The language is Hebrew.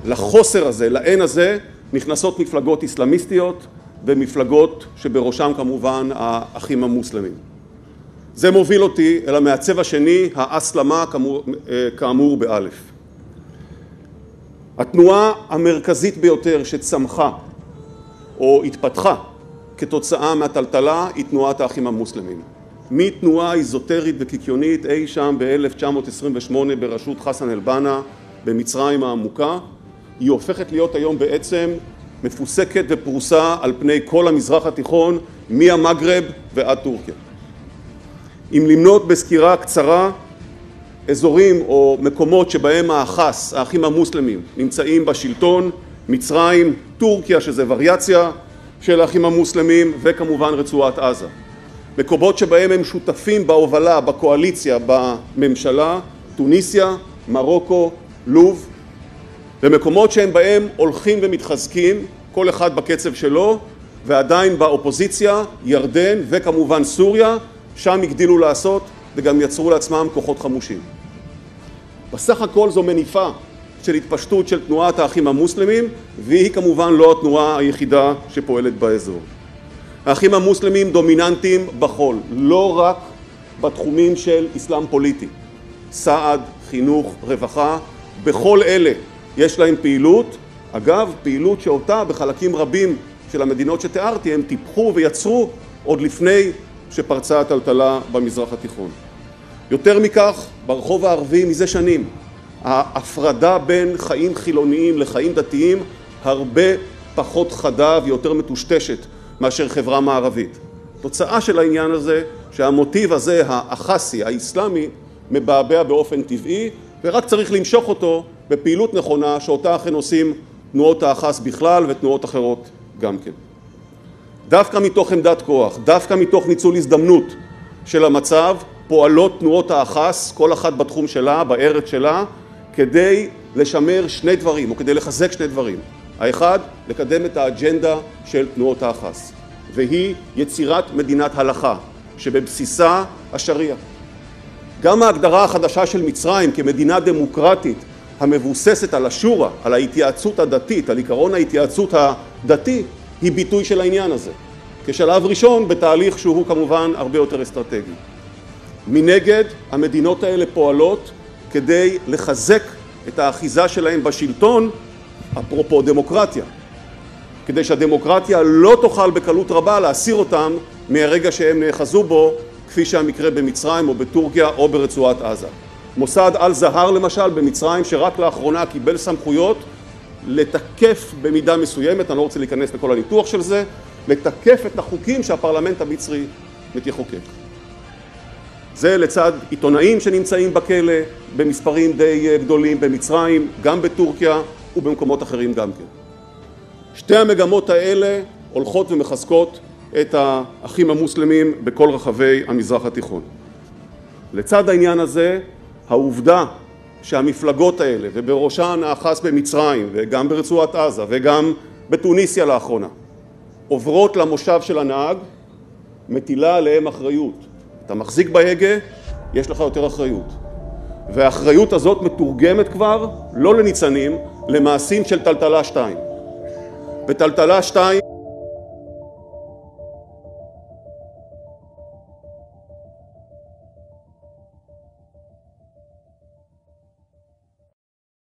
לחוסר הזה, לאין הזה, נכנסות מפלגות איסלאמיסטיות ומפלגות שבראשם כמובן האחים המוסלמים. זה מוביל אותי אל המעצב השני, האסלאמה כאמור באלף. התנועה המרכזית ביותר שצמחה או התפתחה כתוצאה מהטלטלה היא תנועת האחים המוסלמים. מתנועה איזוטרית וקיקיונית אי שם ב-1928 בראשות חסן אל-בנה במצרים העמוקה, היא הופכת להיות היום בעצם מפוסקת ופרוסה על פני כל המזרח התיכון, מהמגרב ועד טורקיה. אם למנות בסקירה קצרה אזורים או מקומות שבהם האחים המוסלמים נמצאים בשלטון, מצרים, טורקיה שזה וריאציה של האחים המוסלמים, וכמובן רצועת עזה. מקומות שבהם הם שותפים בהובלה, בקואליציה, בממשלה, טוניסיה, מרוקו, לוב, ומקומות שהם בהם הולכים ומתחזקים, כל אחד בקצב שלו, ועדיין באופוזיציה, ירדן וכמובן סוריה, שם הגדילו לעשות וגם יצרו לעצמם כוחות חמושים. בסך הכל זו מניפה של התפשטות של תנועת האחים המוסלמים, והיא כמובן לא התנועה היחידה שפועלת באזור. האחים המוסלמים דומיננטיים בכל, לא רק בתחומים של אסלאם פוליטי, סעד, חינוך, רווחה, בכל אלה יש להם פעילות, אגב פעילות שאותה בחלקים רבים של המדינות שתיארתי הם טיפחו ויצרו עוד לפני שפרצה הטלטלה במזרח התיכון. יותר מכך, ברחוב הערבי מזה שנים, ההפרדה בין חיים חילוניים לחיים דתיים הרבה פחות חדה ויותר מטושטשת מאשר חברה מערבית. תוצאה של העניין הזה שהמוטיב הזה האחסי, האסלאמי, מבעבע באופן טבעי, ורק צריך למשוך אותו בפעילות נכונה שאותה אכן עושים תנועות האחס בכלל ותנועות אחרות גם כן. דווקא מתוך עמדת כוח, דווקא מתוך ניצול הזדמנות של המצב, פועלות תנועות האחס, כל אחת בתחום שלה, בארץ שלה, כדי לשמר שני דברים, או כדי לחזק שני דברים. האחד, לקדם את האג'נדה של תנועות האחס, והיא יצירת מדינת הלכה, שבבסיסה השריעה. גם ההגדרה החדשה של מצרים כמדינה דמוקרטית, המבוססת על השורה, על ההתייעצות הדתית, על עיקרון ההתייעצות הדתי, היא ביטוי של העניין הזה. כשלב ראשון בתהליך שהוא כמובן הרבה יותר אסטרטגי. מנגד, המדינות האלה פועלות כדי לחזק את האחיזה שלהם בשלטון, אפרופו דמוקרטיה. כדי שהדמוקרטיה לא תוכל בקלות רבה להסיר אותם מהרגע שהם נאחזו בו, כפי שהמקרה במצרים או בטורקיה או ברצועת עזה. מוסד אל-זהר למשל במצרים שרק לאחרונה קיבל סמכויות לתקף במידה מסוימת, אני לא רוצה להיכנס לכל הניתוח של זה, לתקף את החוקים שהפרלמנט המצרי יחוקק. זה לצד עיתונאים שנמצאים בכלא במספרים די גדולים במצרים, גם בטורקיה ובמקומות אחרים גם כן. שתי המגמות האלה הולכות ומחזקות את האחים המוסלמים בכל רחבי המזרח התיכון. לצד העניין הזה, העובדה שהמפלגות האלה, ובראשן האחס במצרים וגם ברצועת עזה וגם בטוניסיה לאחרונה, עוברות למושב של הנהג, מטילה עליהם אחריות. אתה מחזיק בהגה, יש לך יותר אחריות. והאחריות הזאת מתורגמת כבר, לא לניצנים, למעשים של טלטלה 2. בטלטלה 2